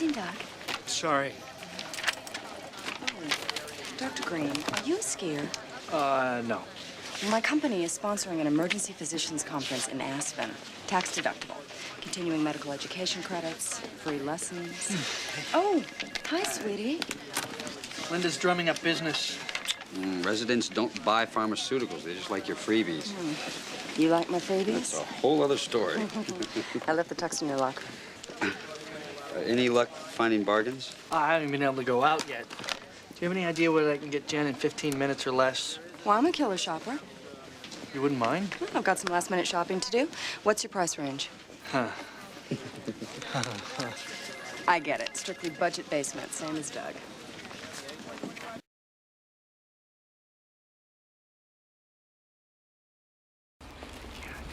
seen Doc? Sorry. Dr. Green, are you a skier? No. My company is sponsoring an emergency physicians conference in Aspen. Tax deductible. Continuing medical education credits, free lessons. Oh, hi, sweetie. Linda's drumming up business. Residents don't buy pharmaceuticals. They just like your freebies. You like my freebies? That's a whole other story. I left the tux in your locker. Any luck finding bargains? I haven't been able to go out yet. Do you have any idea whether I can get Jen in 15 minutes or less? Well, I'm a killer shopper. You wouldn't mind? Well, I've got some last-minute shopping to do. What's your price range? Huh. I get it. Strictly budget basement, same as Doug.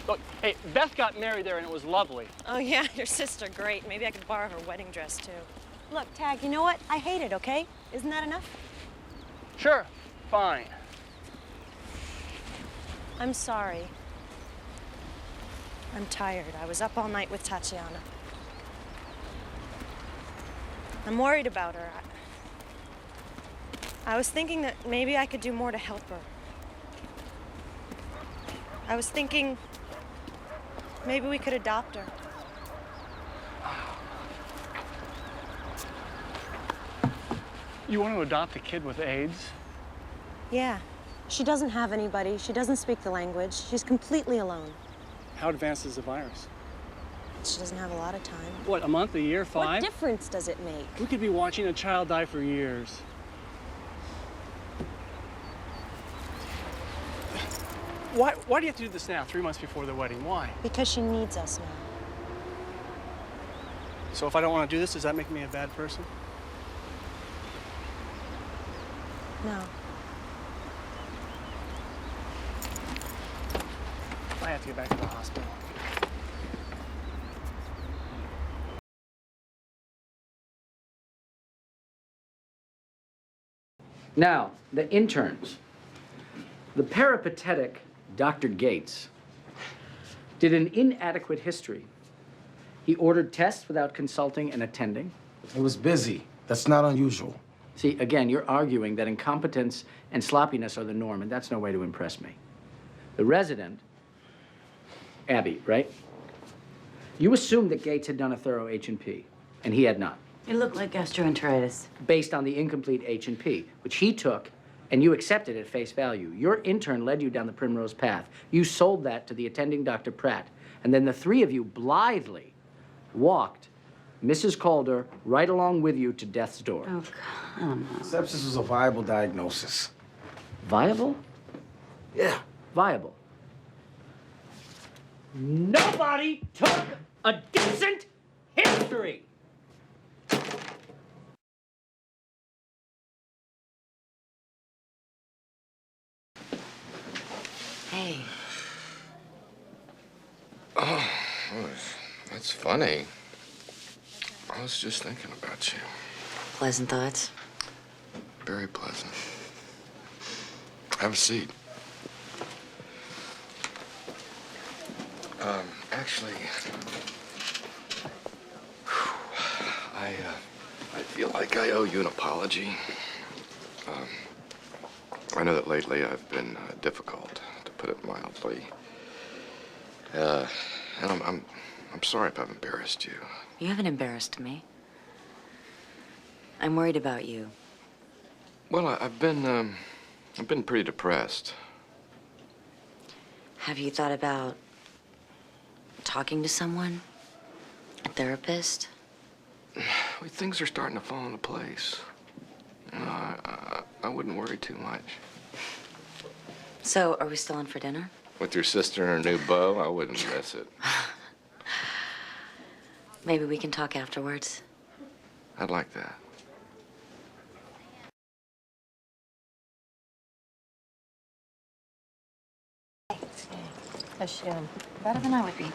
Look, hey, Beth got married there and it was lovely. Oh, yeah, your sister, great. Maybe I could borrow her wedding dress, too. Look, Tag, you know what? I hate it, okay? Isn't that enough? Sure, fine. I'm sorry. I'm tired. I was up all night with Tatiana. I'm worried about her. I was thinking that maybe I could do more to help her. I was thinking maybe we could adopt her. You want to adopt a kid with AIDS? Yeah. She doesn't have anybody. She doesn't speak the language. She's completely alone. How advanced is the virus? She doesn't have a lot of time. What, a month, a year, 5? What difference does it make? We could be watching a child die for years. Why do you have to do this now, 3 months before the wedding? Why? Because she needs us now. So if I don't want to do this, does that make me a bad person? No. I have to get back to the hospital. Now, the interns. The peripatetic Dr. Gates did an inadequate history. He ordered tests without consulting an attending. He was busy. That's not unusual. See, again, you're arguing that incompetence and sloppiness are the norm, and that's no way to impress me. The resident, Abby, right? You assumed that Gates had done a thorough H&P, and he had not. It looked like gastroenteritis. Based on the incomplete H&P, which he took, and you accepted at face value. Your intern led you down the primrose path. You sold that to the attending Dr. Pratt, and then the three of you blithely walked Mrs. Calder right along with you to death's door. Oh, come on. Sepsis was a viable diagnosis. Viable? Yeah. Viable. Nobody took a decent history! Hey. Oh, that's funny. I was just thinking about you. Pleasant thoughts? Very pleasant. Have a seat. Actually, I feel like I owe you an apology. I know that lately I've been difficult, to put it mildly. And I'm sorry if I've embarrassed you. You haven't embarrassed me. I'm worried about you. Well, I've been pretty depressed. Have you thought about talking to someone? A therapist? Well, things are starting to fall into place. You know, I wouldn't worry too much. So, are we still in for dinner? With your sister and her new beau, I wouldn't miss it. Maybe we can talk afterwards. I'd like that. How's she doing? Better than I would be.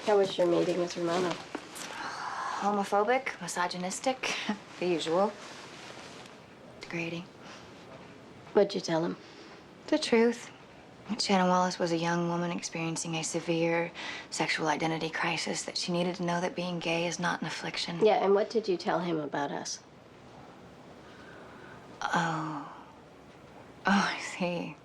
How was your meeting with Romano? Homophobic, misogynistic, the usual. Degrading. What'd you tell him? The truth. Shannon Wallace was a young woman experiencing a severe sexual identity crisis that she needed to know that being gay is not an affliction. Yeah, and what did you tell him about us? Oh, I see.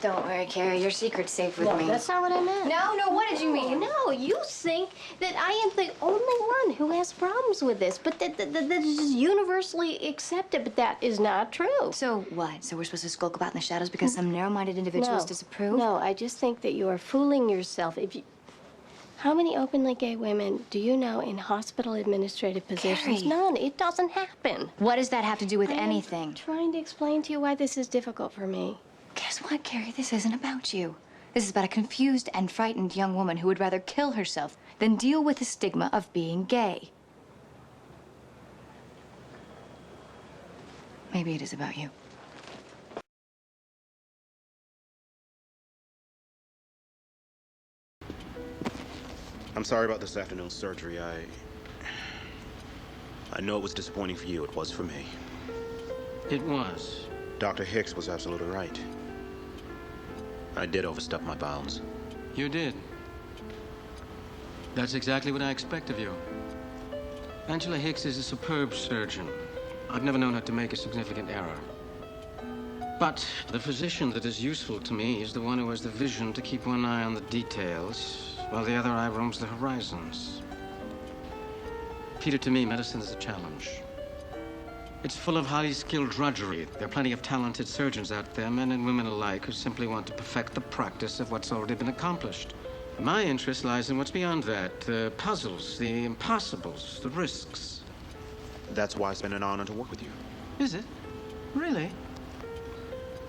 Don't worry, Carrie. Your secret's safe with me. That's not what I meant. No, what did you mean? No, you think that I am the only one who has problems with this, but that is just universally accepted, but that is not true. So what? So we're supposed to skulk about in the shadows because some narrow-minded individuals disapprove? No, I just think that you are fooling yourself. How many openly gay women do you know in hospital administrative positions? Carrie. None. It doesn't happen. What does that have to do with I'm anything? trying to explain to you why this is difficult for me. Guess what, Carrie? This isn't about you. This is about a confused and frightened young woman who would rather kill herself than deal with the stigma of being gay. Maybe it is about you. I'm sorry about this afternoon's surgery. I know it was disappointing for you. It was for me. It was. Dr. Hicks was absolutely right. I did overstep my bounds. You did. That's exactly what I expect of you. Angela Hicks is a superb surgeon. I've never known her to make a significant error. But the physician that is useful to me is the one who has the vision to keep one eye on the details, while the other eye roams the horizons. Peter, to me, medicine is a challenge. It's full of highly skilled drudgery. There are plenty of talented surgeons out there, men and women alike, who simply want to perfect the practice of what's already been accomplished. My interest lies in what's beyond that, the puzzles, the impossibles, the risks. That's why it's been an honor to work with you. Is it? Really?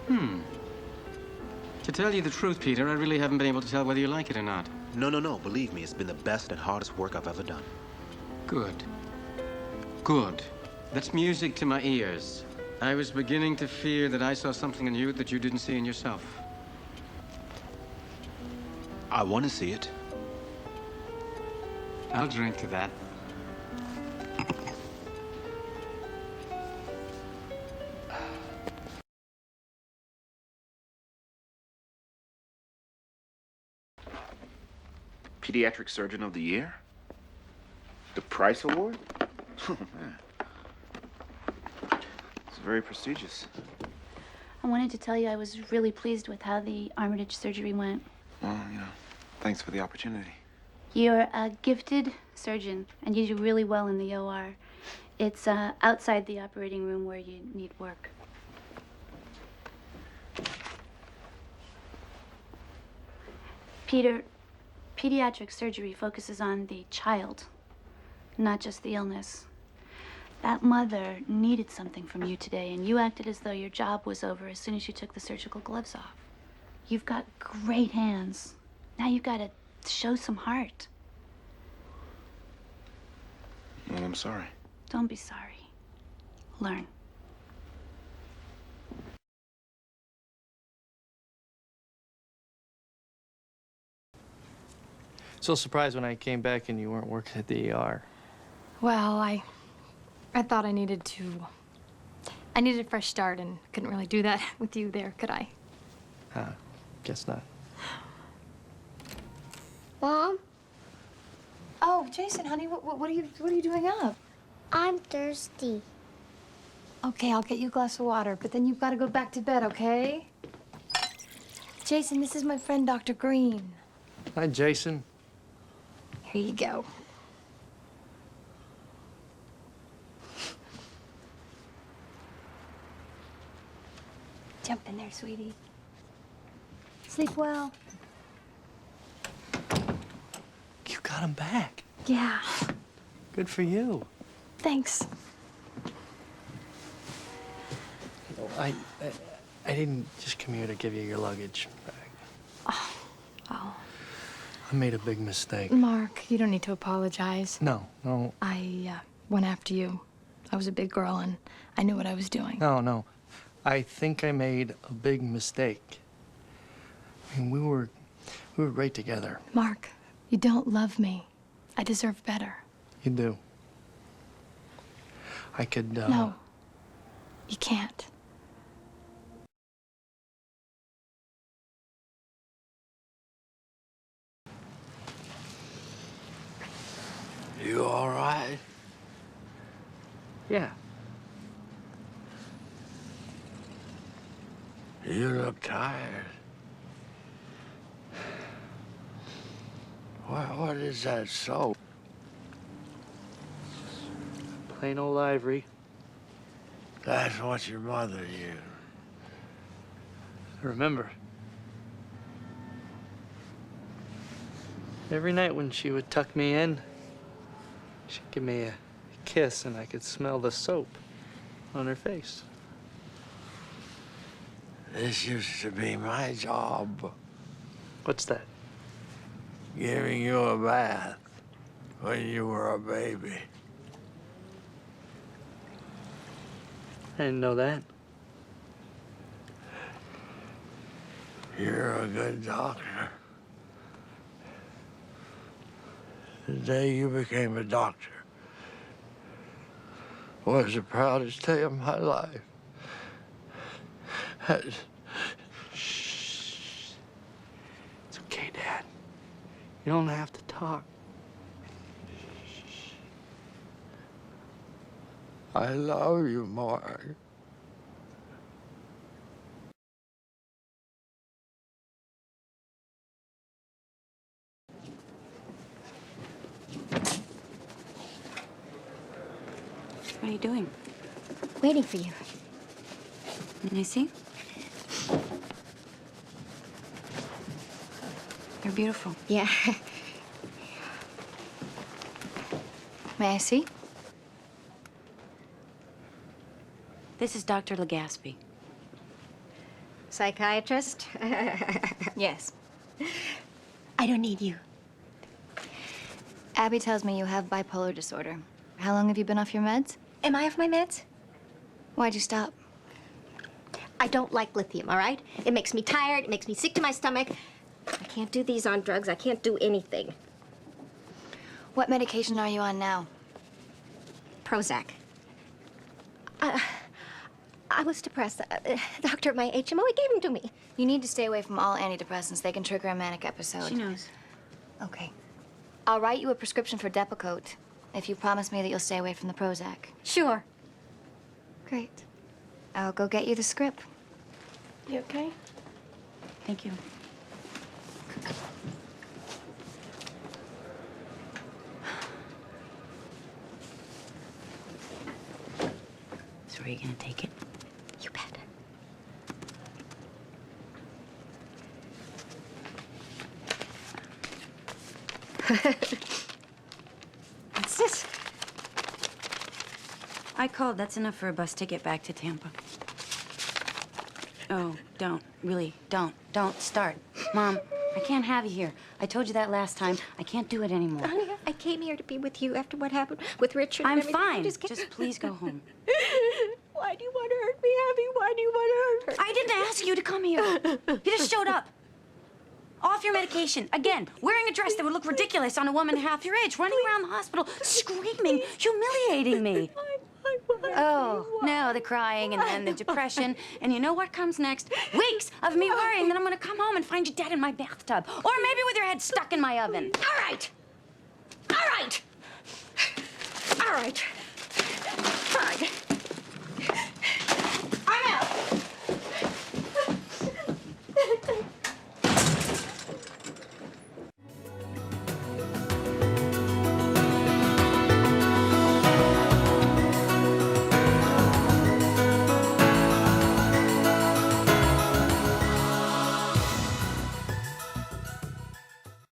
To tell you the truth, Peter, I really haven't been able to tell whether you like it or not. No. Believe me, it's been the best and hardest work I've ever done. Good. Good. That's music to my ears. I was beginning to fear that I saw something in you that you didn't see in yourself. I want to see it. I'll drink to that. Pediatric Surgeon of the Year? The Price Award? Oh, man. It's very prestigious. I wanted to tell you I was really pleased with how the Armitage surgery went. Well, thanks for the opportunity. You're a gifted surgeon, and you do really well in the OR. It's outside the operating room where you need work. Peter, pediatric surgery focuses on the child, not just the illness. That mother needed something from you today, and you acted as though your job was over as soon as you took the surgical gloves off. You've got great hands. Now you've got to show some heart. Well, I'm sorry. Don't be sorry. Learn. So surprised when I came back and you weren't working at the ER. Well, I thought I needed a fresh start and couldn't really do that with you there, could I? Guess not. Mom? Oh, Jason, honey, what are you doing up? I'm thirsty. Okay, I'll get you a glass of water, but then you've got to go back to bed, okay? Jason, this is my friend, Dr. Green. Hi, Jason. Here you go. Jump in there, sweetie. Sleep well. You got him back. Yeah. Good for you. Thanks. I didn't just come here to give you your luggage back. Oh. I made a big mistake. Mark, you don't need to apologize. No. I went after you. I was a big girl and I knew what I was doing. No. I think I made a big mistake. I mean, we were great together. Mark, you don't love me. I deserve better. You do. I could, No, you can't. You all right? Yeah. You look tired. What is that soap? Plain old ivory. That's what your mother used. Remember, every night when she would tuck me in, she'd give me a kiss and I could smell the soap on her face. This used to be my job. What's that? Giving you a bath when you were a baby. I didn't know that. You're a good doctor. The day you became a doctor was the proudest day of my life. Shh. It's okay, Dad. You don't have to talk. I love you, Mark. What are you doing? Waiting for you. Can I see? You're beautiful. Yeah. May I see? This is Dr. Legaspi. Psychiatrist? Yes. I don't need you. Abby tells me you have bipolar disorder. How long have you been off your meds? Am I off my meds? Why'd you stop? I don't like lithium, all right? It makes me tired. It makes me sick to my stomach. I can't do these on drugs. I can't do anything. What medication are you on now? Prozac. I was depressed. The doctor at my HMO, he gave them to me. You need to stay away from all antidepressants. They can trigger a manic episode. She knows. Okay. I'll write you a prescription for Depakote if you promise me that you'll stay away from the Prozac. Sure. Great. I'll go get you the script. You okay? Thank you. So are you gonna take it? You bet. What's this? I called. That's enough for a bus ticket back to Tampa. Oh, don't. Really, don't. Don't start. Mom, I can't have you here. I told you that last time. I can't do it anymore. Honey, I came here to be with you after what happened with Richard. I'm and everything. fine. Just Just please go home. Why do you want to hurt me, Abby? Why do you want to hurt me? I didn't ask you to come here. You just showed up. Off your medication. Again, wearing a dress that would look ridiculous on a woman half your age, running around the hospital, screaming, humiliating me. Oh, no, the crying and then the depression. And you know what comes next? Weeks of me worrying that I'm gonna come home and find you dead in my bathtub. Or maybe with your head stuck in my oven. All right. All right. All right.